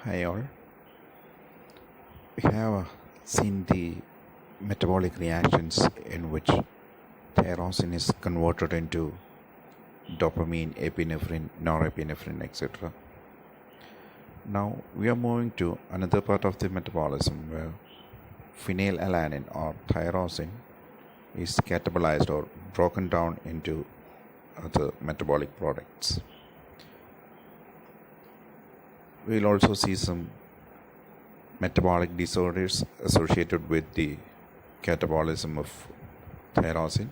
Hi all. We have seen the metabolic reactions in which tyrosine is converted into dopamine, epinephrine, norepinephrine, etc. Now we are moving to another part of the metabolism where phenylalanine or tyrosine is catabolized or broken down into other metabolic products. We'll also see some metabolic disorders associated with the catabolism of tyrosine,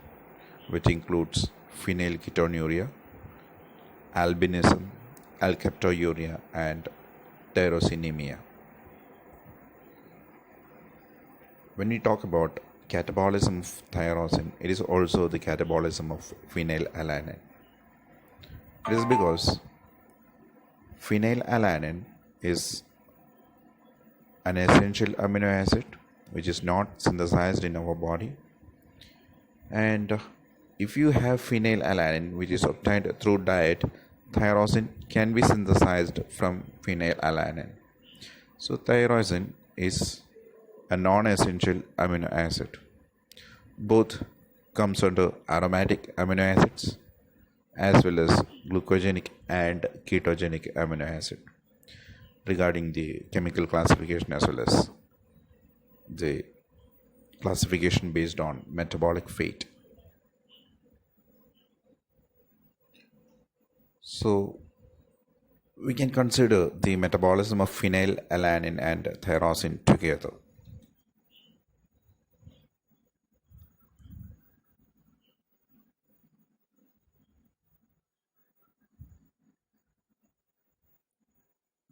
which includes phenylketonuria, albinism, alkaptouria, and tyrosinemia. When we talk about catabolism of tyrosine, it is also the catabolism of phenylalanine. It is because phenylalanine is an essential amino acid which is not synthesized in our body, and if you have phenylalanine which is obtained through diet, tyrosine can be synthesized from phenylalanine. So tyrosine is a non-essential amino acid. Both comes under aromatic amino acids as well as glucogenic and ketogenic amino acid. Regarding the chemical classification as well as the classification based on metabolic fate. So we can consider the metabolism of phenylalanine and tyrosine together.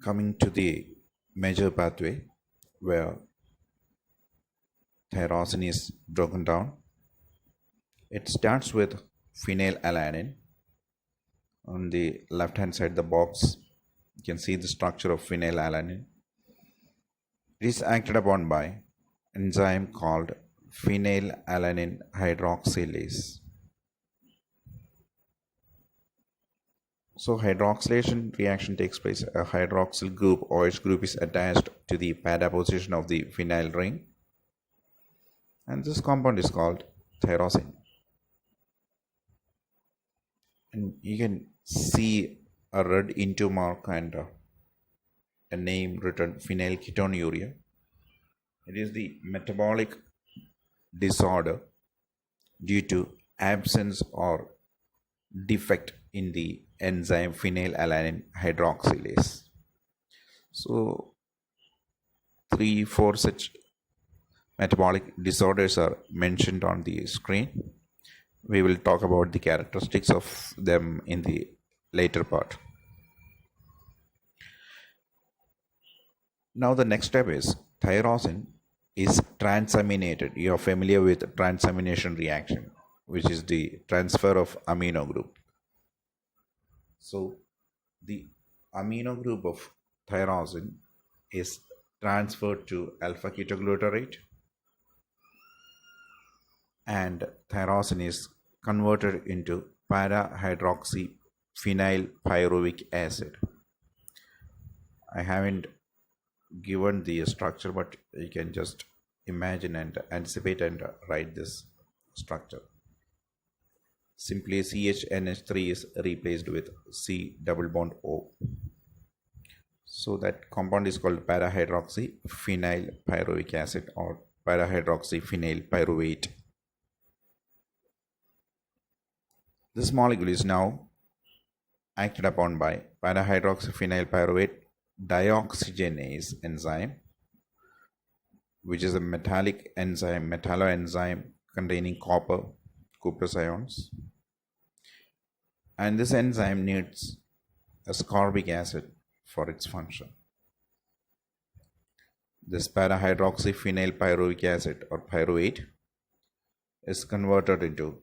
Coming to the major pathway where tyrosine is broken down, it starts with phenylalanine. On the left hand side the box, you can see the structure of phenylalanine. It is acted upon by enzyme called phenylalanine hydroxylase. So hydroxylation reaction takes place. A hydroxyl group, OH group, is attached to the para position of the phenyl ring, and this compound is called tyrosine. And you can see a red into mark and a name written phenylketonuria. It is the metabolic disorder due to absence or defect in the enzyme phenylalanine hydroxylase. So 3-4 such metabolic disorders are mentioned on the screen. We will talk about the characteristics of them in the later part. Now the next step is tyrosine is transaminated. You are familiar with transamination reaction, which is the transfer of amino group. So the amino group of tyrosine is transferred to alpha ketoglutarate, and tyrosine is converted into para-hydroxyphenylpyruvic acid. I haven't given the structure, but you can just imagine and anticipate and write this structure. Simply CHNH3 is replaced with C double bond O. So that compound is called para-hydroxyphenylpyruvic acid or para-hydroxyphenylpyruvate. This molecule is now acted upon by para-hydroxyphenylpyruvate dioxygenase enzyme, which is a metallic enzyme, metalloenzyme containing copper, cuprous ions. And this enzyme needs ascorbic acid for its function. This para-hydroxyphenylpyruvic acid or pyruvate is converted into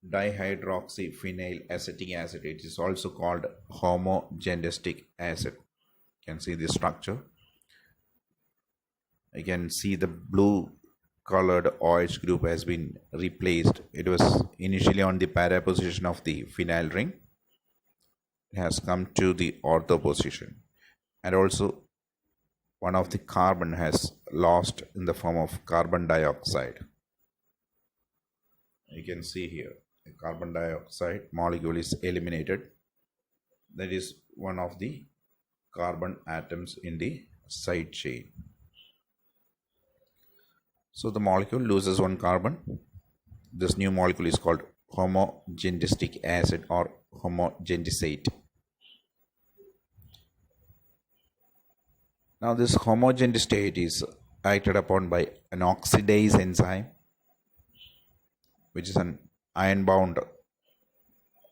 dihydroxyphenyl acetic acid. It is also called homogenistic acid. You can see the structure. You can see the blue colored OH group has been replaced. It was initially on the para position of the phenyl ring. It has come to the ortho position. and also one of the carbon has lost in the form of carbon dioxide. You can see here the carbon dioxide molecule is eliminated. That is one of the carbon atoms in the side chain. So the molecule loses one carbon. This new molecule is called homogenistic acid or homogenisate. Now this homogenisate is acted upon by an oxidase enzyme, which is an iron bound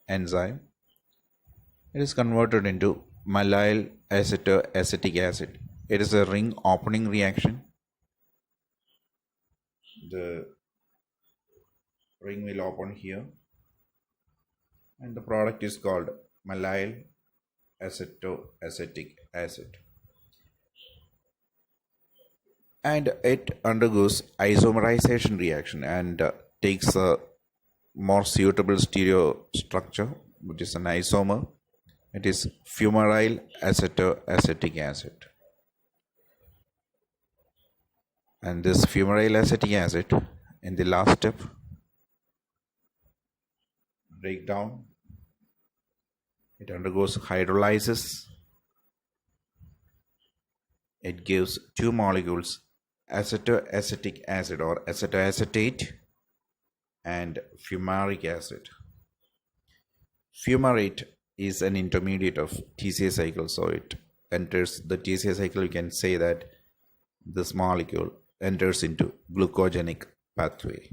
enzyme. It is converted into mallyl acetoacetic acid. It is a ring opening reaction. The ring will open here and the product is called mallyl acetoacetic acid, and it undergoes isomerization reaction and takes a more suitable stereo structure, which is an isomer. It is fumaryl acetoacetic acid, and this fumaryl acetic acid in the last step breakdown, it undergoes hydrolysis. It gives two molecules, acetoacetic acid or acetoacetate and fumaric acid. Fumarate is an intermediate of TCA cycle, so it enters the TCA cycle. You can say that this molecule enters into glucogenic pathway.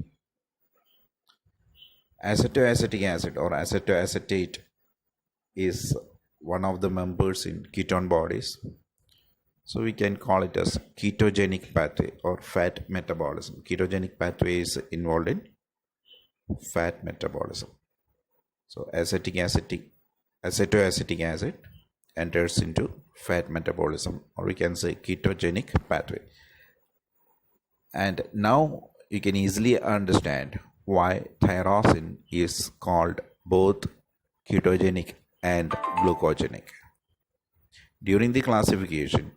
Acetoacetic acid or acetoacetate is one of the members in ketone bodies, so we can call it as ketogenic pathway or fat metabolism. Ketogenic pathway is involved in fat metabolism. So acetoacetic acid enters into fat metabolism, or we can say ketogenic pathway. And now you can easily understand why tyrosine is called both ketogenic and glucogenic. During the classification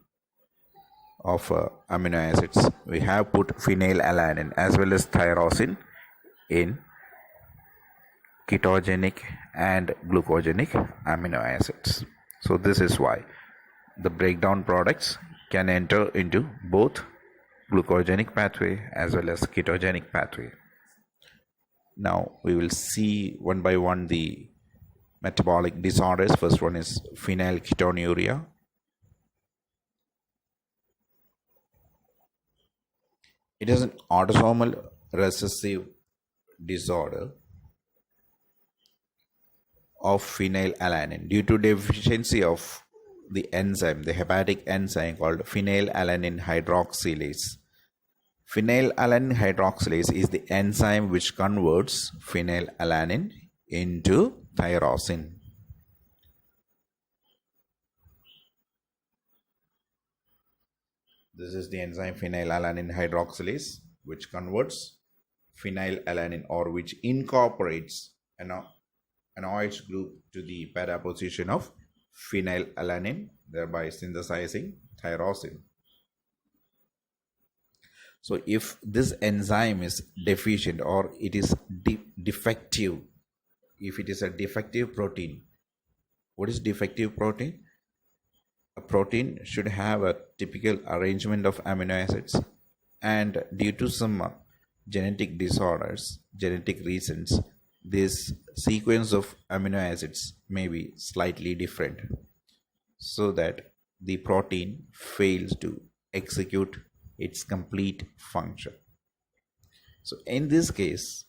of amino acids, we have put phenylalanine as well as tyrosine in ketogenic and glucogenic amino acids. So this is why the breakdown products can enter into both glucogenic pathway as well as ketogenic pathway. Now we will see one by one the metabolic disorders. First one is phenylketonuria. It is an autosomal recessive disorder of phenylalanine due to deficiency of the enzyme, the hepatic enzyme called phenylalanine hydroxylase. Phenylalanine hydroxylase is the enzyme which converts phenylalanine into tyrosine. This is the enzyme phenylalanine hydroxylase, which converts phenylalanine or which incorporates an OH group to the para position of phenylalanine, thereby synthesizing tyrosine. So if this enzyme is deficient or it is defective, if it is a defective protein, what is defective protein? A protein should have a typical arrangement of amino acids, and due to some genetic disorders, genetic reasons, this sequence of amino acids may be slightly different, so that the protein fails to execute its complete function. So in this case,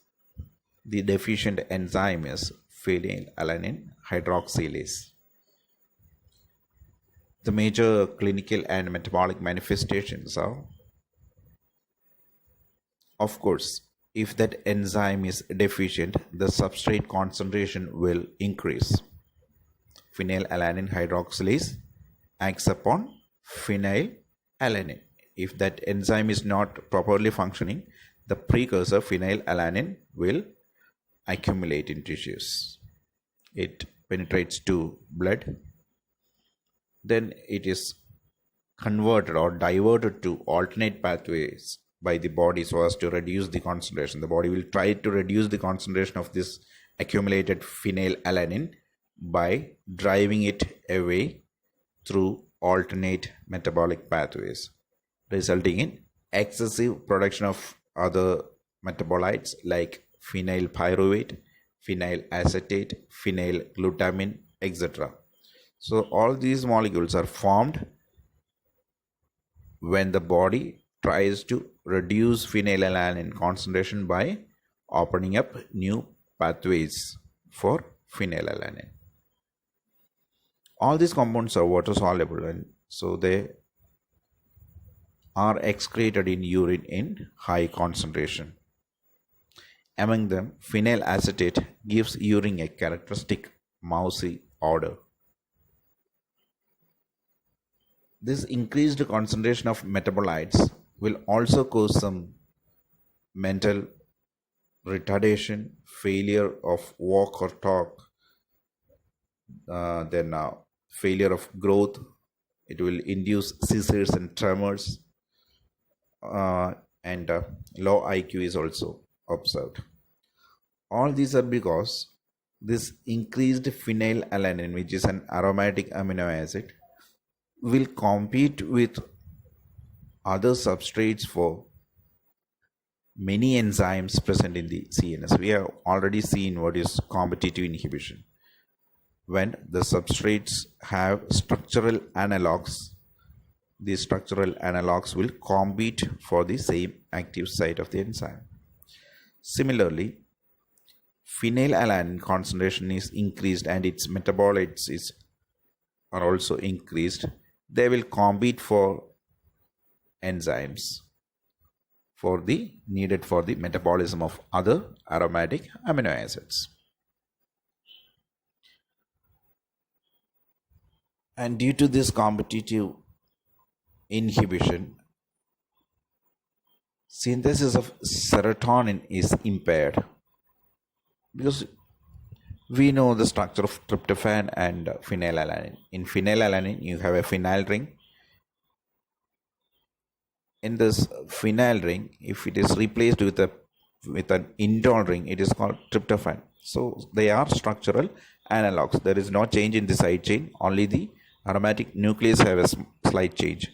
the deficient enzyme is phenylalanine hydroxylase. The major clinical and metabolic manifestations are, of course, if that enzyme is deficient, the substrate concentration will increase. Phenylalanine hydroxylase acts upon phenylalanine. If that enzyme is not properly functioning, the precursor phenylalanine will accumulate in tissues. It penetrates to blood then it is converted or diverted to alternate pathways by the body so as to reduce the concentration. The body will try to reduce the concentration of this accumulated phenylalanine by driving it away through alternate metabolic pathways, resulting in excessive production of other metabolites like phenyl pyruvate, phenyl acetate, phenyl glutamine, etc. So all these molecules are formed when the body tries to reduce phenylalanine concentration by opening up new pathways for phenylalanine. All these compounds are water soluble, and so they are excreted in urine in high concentration. Among them, phenyl acetate gives urine a characteristic mousy odor. This increased concentration of metabolites will also cause some mental retardation, failure of walk or talk, failure of growth. It will induce seizures and tremors, and low IQ is also observed. All these are because this increased phenylalanine, which is an aromatic amino acid, will compete with other substrates for many enzymes present in the CNS. We have already seen what is competitive inhibition. When the substrates have structural analogs, these structural analogs will compete for the same active site of the enzyme. Similarly, phenylalanine concentration is increased and its metabolites are also increased. They will compete for enzymes needed for the metabolism of other aromatic amino acids. And due to this competitive inhibition, synthesis of serotonin is impaired, because we know the structure of tryptophan and phenylalanine. In phenylalanine, you have a phenyl ring. In this phenyl ring, if it is replaced with an indole ring, it is called tryptophan. So they are structural analogs. There is no change in the side chain, only the aromatic nucleus have a slight change.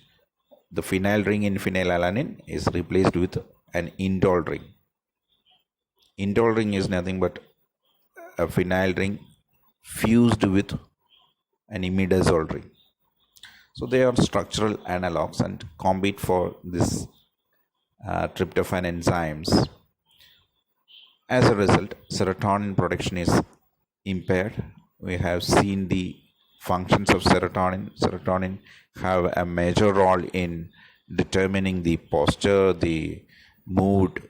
The phenyl ring in phenylalanine is replaced with an indole ring. Indole ring is nothing but a phenyl ring fused with an imidazole ring. So they are structural analogs and compete for this tryptophan enzymes. As a result, serotonin production is impaired. We have seen the functions of serotonin. Serotonin have a major role in determining the posture, the mood,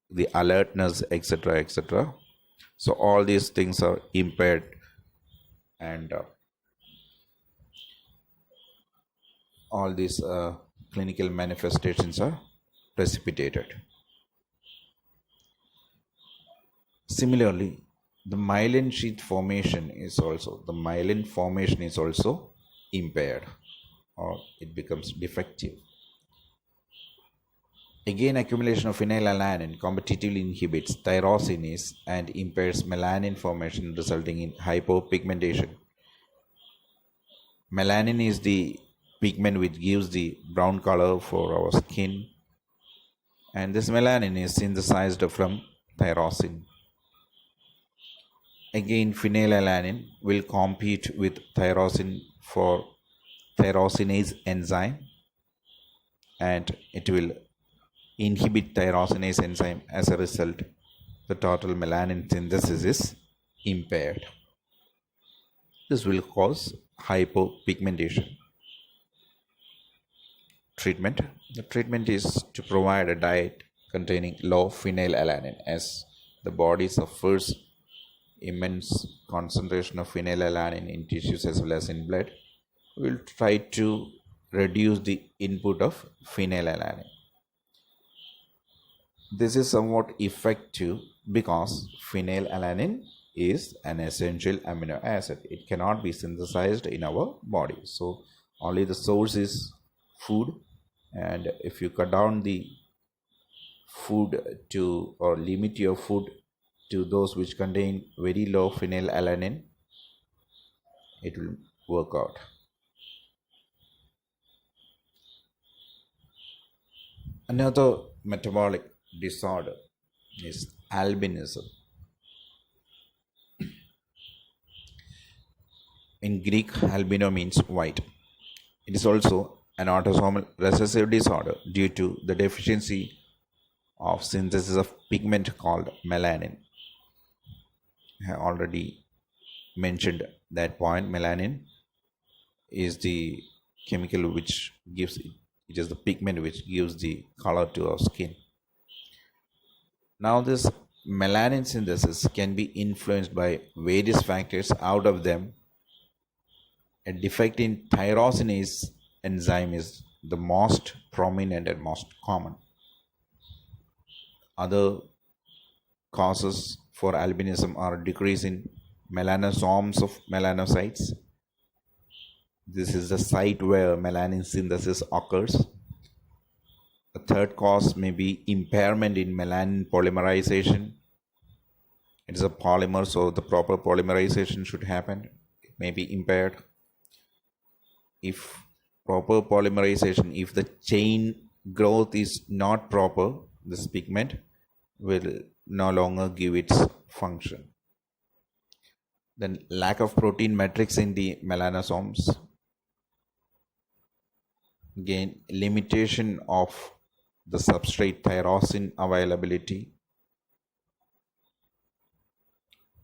the alertness, etc., etc. So all these things are impaired, and all these clinical manifestations are precipitated. Similarly, the myelin sheath formation is also impaired, or it becomes defective. Again, accumulation of phenylalanine competitively inhibits tyrosinase and impairs melanin formation, resulting in hypopigmentation. Melanin is the pigment which gives the brown color for our skin, and this melanin is synthesized from tyrosine. Again, phenylalanine will compete with tyrosine for tyrosinase enzyme, and it will inhibit tyrosinase enzyme. As a result, the total melanin synthesis is impaired. This will cause hypopigmentation. Treatment. The treatment is to provide a diet containing low phenylalanine, as the body suffers immense concentration of phenylalanine in tissues as well as in blood. We will try to reduce the input of phenylalanine. This is somewhat effective because phenylalanine is an essential amino acid. It cannot be synthesized in our body. So only the source is food, and if you cut down the food to or limit your food to those which contain very low phenylalanine, it will work out. Another metabolic disorder is albinism. In Greek, albino means white. It is also an autosomal recessive disorder due to the deficiency of synthesis of pigment called melanin. I have already mentioned that point. Melanin is the chemical which gives it is the pigment which gives the color to our skin. Now this melanin synthesis can be influenced by various factors. Out of them, a defect in tyrosinase enzyme is the most prominent and most common. Other causes for albinism are decrease in melanosomes of melanocytes. This is the site where melanin synthesis occurs. A third cause may be impairment in melanin polymerization. It is a polymer, so the proper polymerization should happen. It may be impaired. If proper polymerization, if the chain growth is not proper, this pigment will no longer give its function. Then lack of protein matrix in the melanosomes. Again, limitation of the substrate tyrosine availability.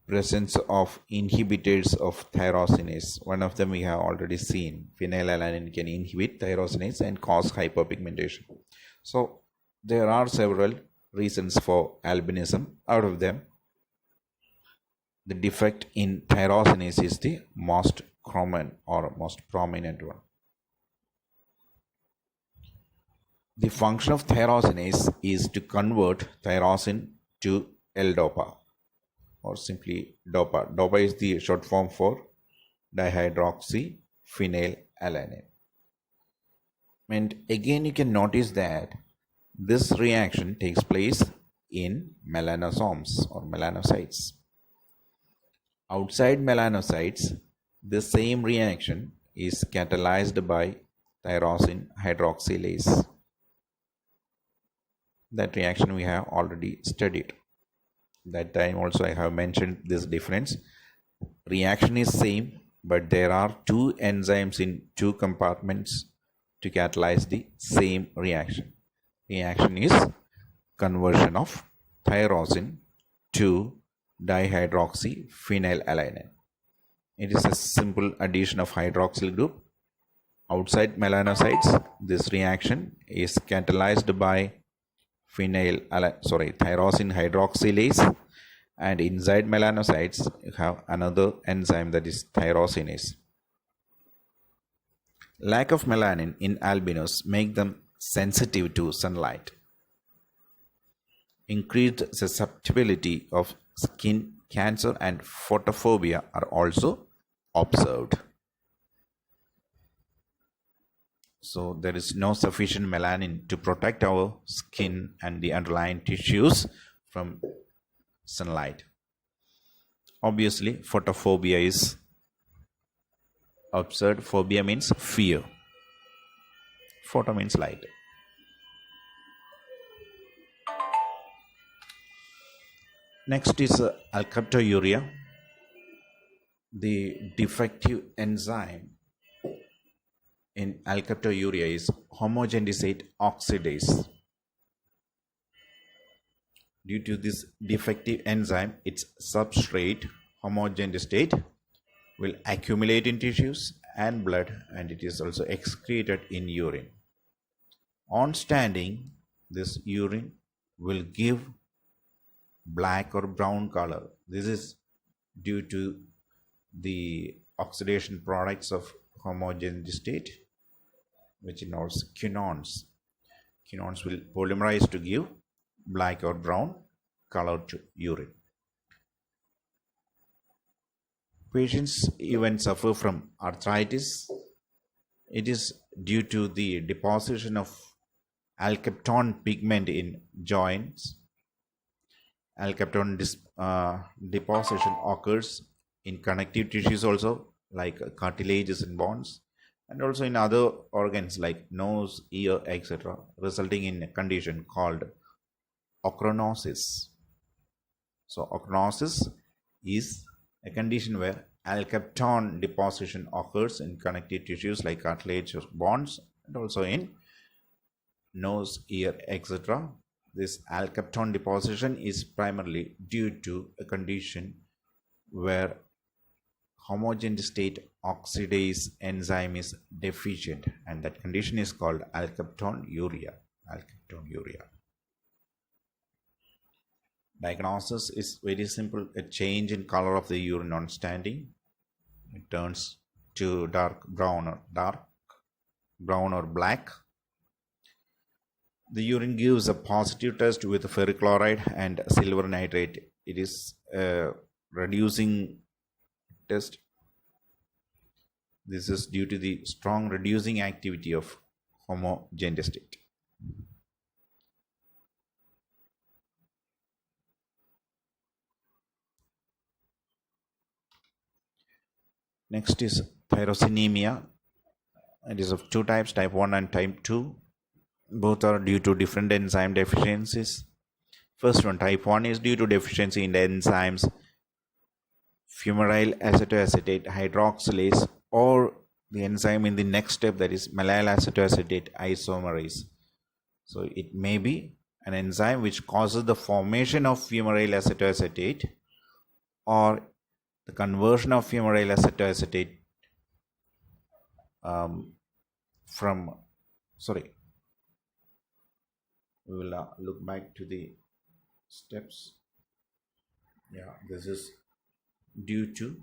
Presence of inhibitors of tyrosinase. One of them we have already seen. Phenylalanine can inhibit tyrosinase and cause hyperpigmentation. So there are several reasons for albinism. Out of them, the defect in tyrosinase is the most common or most prominent one. The function of tyrosinase is to convert tyrosine to L-DOPA, or simply DOPA. DOPA is the short form for dihydroxyphenylalanine. And again, you can notice that this reaction takes place in melanosomes or melanocytes. Outside melanocytes, the same reaction is catalyzed by tyrosine hydroxylase. That reaction we have already studied. That time also I have mentioned this difference. Reaction is same, but there are two enzymes in two compartments to catalyze the same reaction. Reaction is conversion of tyrosine to dihydroxyphenylalanine. It is a simple addition of hydroxyl group. Outside melanocytes, this reaction is catalyzed by tyrosine hydroxylase, and inside melanocytes you have another enzyme, that is tyrosinase. Lack of melanin in albinos make them sensitive to sunlight. Increased susceptibility of skin cancer and photophobia are also observed. So there is no sufficient melanin to protect our skin and the underlying tissues from sunlight. Obviously, photophobia is observed. Phobia means fear. Photo means light. Next is alkaptouria. The defective enzyme in alkaptouria is homogenizate oxidase. Due to this defective enzyme, its substrate homogenizate will accumulate in tissues and blood, and it is also excreted in urine. On standing, this urine will give black or brown color. This is due to the oxidation products of homogenizate, which involves quinones. Quinones will polymerize to give black or brown color to urine. Patients even suffer from arthritis. It is due to the deposition of alkapton pigment in joints. Alkapton deposition occurs in connective tissues also, like cartilages and bones, and also in other organs like nose, ear, etc., resulting in a condition called ochronosis. So ochronosis is a condition where alkapton deposition occurs in connective tissues like cartilage or bones, and also in nose, ear, etc. This alkapton deposition is primarily due to a condition where homogeneous state oxidase enzyme is deficient, and that condition is called alkaptonuria. Diagnosis is very simple: a change in color of the urine on standing. It turns to dark brown or black. The urine gives a positive test with ferric chloride and silver nitrate. It is a reducing test. This is due to the strong reducing activity of homogeneous state. Next is tyrosinemia. It is of two types, type 1 and type 2. Both are due to different enzyme deficiencies. First one, type 1, is due to deficiency in the enzymes fumarate acetoacetate hydroxylase, or the enzyme in the next step, that is mallyl acetoacetate isomerase. So it may be an enzyme which causes the formation of fumarate acetoacetate or the conversion of fumarate acetoacetate we will look back to the steps. This is due to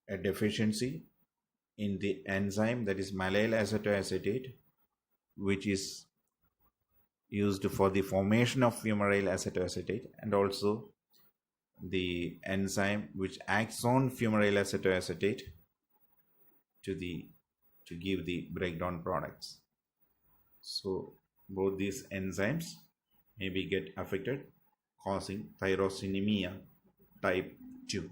a deficiency in the enzyme, that is mallyl acetoacetate, which is used for the formation of fumarate acetoacetate, and also the enzyme which acts on fumarate acetoacetate to give the breakdown products. So both these enzymes may be get affected, causing tyrosinemia type 2.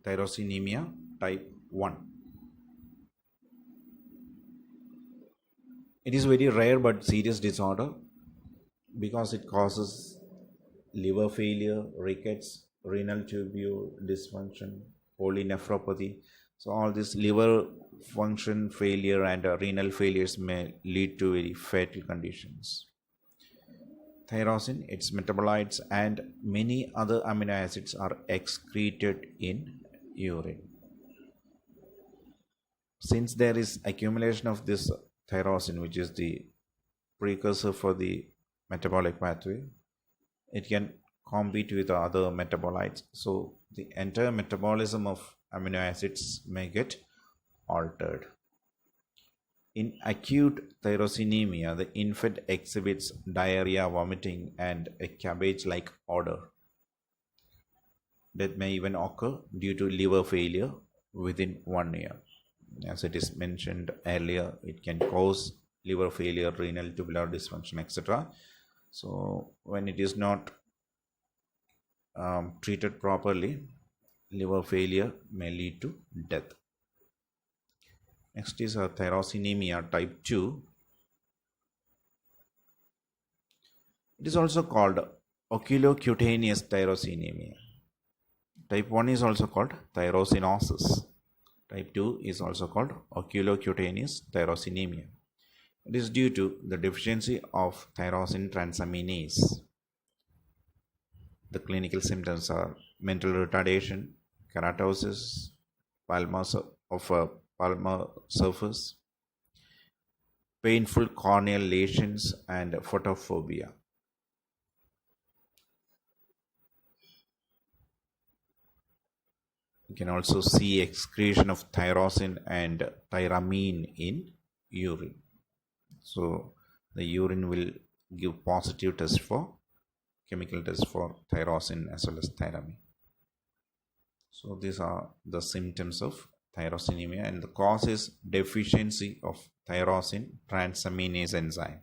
Tyrosinemia type 1. It is very rare but serious disorder because it causes liver failure, rickets, renal tubule dysfunction, polynephropathy. So all this liver function failure and renal failures may lead to very fatal conditions. Tyrosine, its metabolites, and many other amino acids are excreted in urine. Since there is accumulation of this tyrosine, which is the precursor for the metabolic pathway, it can compete with other metabolites. So the entire metabolism of amino acids may get altered. In acute tyrosinemia, the infant exhibits diarrhea, vomiting, and a cabbage-like odor. Death may even occur due to liver failure within 1 year. As it is mentioned earlier, it can cause liver failure, renal tubular dysfunction, etc. So when it is not treated properly, liver failure may lead to death. Next is tyrosinemia type 2. It is also called oculocutaneous tyrosinemia. Type 1 is also called tyrosinosis. Type 2 is also called oculocutaneous tyrosinemia. It is due to the deficiency of tyrosine transaminase. The clinical symptoms are mental retardation, keratosis, palmar surface, painful corneal lesions, and photophobia. You can also see excretion of tyrosine and tyramine in urine. So the urine will give positive test for chemical test for tyrosine as well as thyramine. So these are the symptoms of tyrosinemia, and the cause is deficiency of tyrosine transaminase enzyme.